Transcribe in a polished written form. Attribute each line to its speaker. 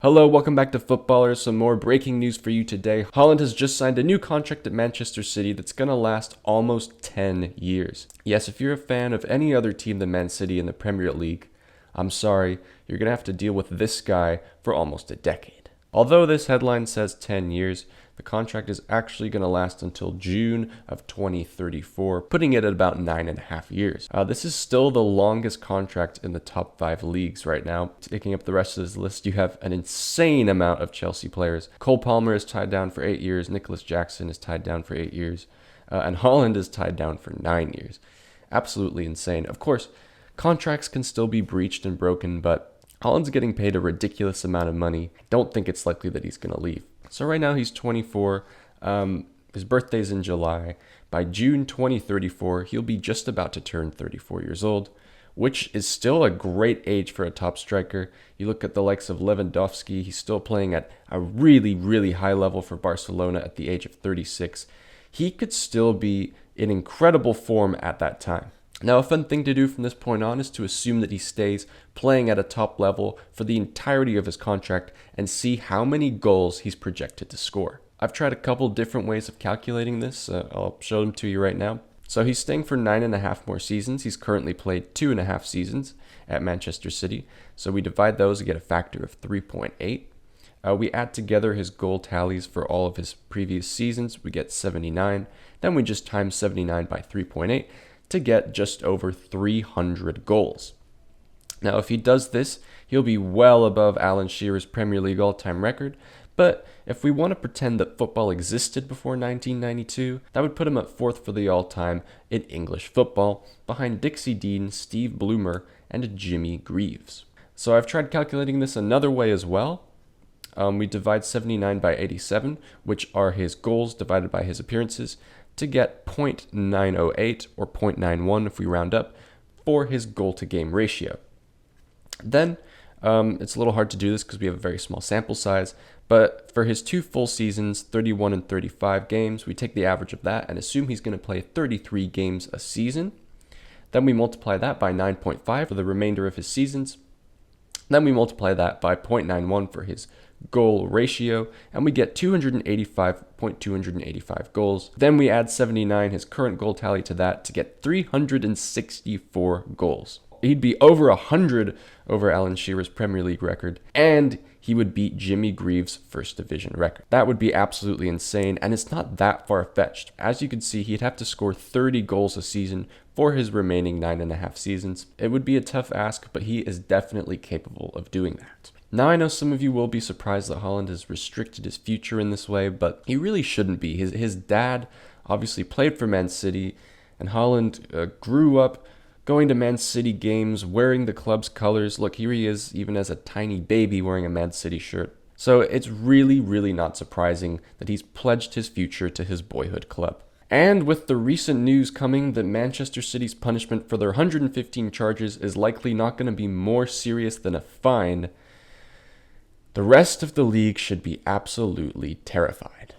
Speaker 1: Hello, welcome back to Footballers. Some more breaking news for you today. Haaland has just signed a new contract at Manchester City that's going to last almost 10 years. Yes, if you're a fan of any other team than Man City in the Premier League, I'm sorry, you're going to have to deal with this guy for almost a decade. Although this headline says 10 years, the contract is actually going to last until June of 2034, putting it at about 9.5 years. This is still the longest contract in the top 5 leagues right now. Taking up the rest of this list, you have an insane amount of Chelsea players. Cole Palmer is tied down for 8 years, Nicholas Jackson is tied down for 8 years, and Haaland is tied down for 9 years. Absolutely insane. Of course, contracts can still be breached and broken, but Haaland's getting paid a ridiculous amount of money. Don't think it's likely that he's going to leave. So right now he's 24. His birthday's in July. By June 2034, he'll be just about to turn 34 years old, which is still a great age for a top striker. You look at the likes of Lewandowski, he's still playing at a really, really high level for Barcelona at the age of 36. He could still be in incredible form at that time. Now, a fun thing to do from this point on is to assume that he stays playing at a top level for the entirety of his contract and see how many goals he's projected to score. I've tried a couple different ways of calculating this. I'll show them to you right now. So he's staying for 9.5 more seasons. He's currently played 2.5 seasons at Manchester City. So we divide those to get a factor of 3.8. We add together his goal tallies for all of his previous seasons. We get 79. Then we just times 79 by 3.8. to get just over 300 goals. Now, if he does this, he'll be well above Alan Shearer's Premier League all-time record, but if we want to pretend that football existed before 1992, that would put him at 4th for the all-time in English football, behind Dixie Dean, Steve Bloomer, and Jimmy Greaves. So I've tried calculating this another way as well. We divide 79 by 87, which are his goals divided by his appearances, to get 0.908 or 0.91 if we round up for his goal-to-game ratio. Then, it's a little hard to do this because we have a very small sample size, but for his 2 full seasons, 31 and 35 games, we take the average of that and assume he's going to play 33 games a season. Then we multiply that by 9.5 for the remainder of his seasons. Then we multiply that by 0.91 for his goal ratio, and we get 285 goals. Then we add 79, his current goal tally, to that to get 364 goals. He'd be over 100 over Alan Shearer's Premier League record, and he would beat Jimmy Greaves' First Division record. That would be absolutely insane, and it's not that far-fetched. As you can see, he'd have to score 30 goals a season for his remaining 9.5 seasons. It would be a tough ask, but he is definitely capable of doing that. Now, I know some of you will be surprised that Haaland has restricted his future in this way, but he really shouldn't be. His dad obviously played for Man City, and Haaland grew up going to Man City games, wearing the club's colors. Look, here he is, even as a tiny baby, wearing a Man City shirt. So it's really, really not surprising that he's pledged his future to his boyhood club. And with the recent news coming that Manchester City's punishment for their 115 charges is likely not going to be more serious than a fine, the rest of the league should be absolutely terrified.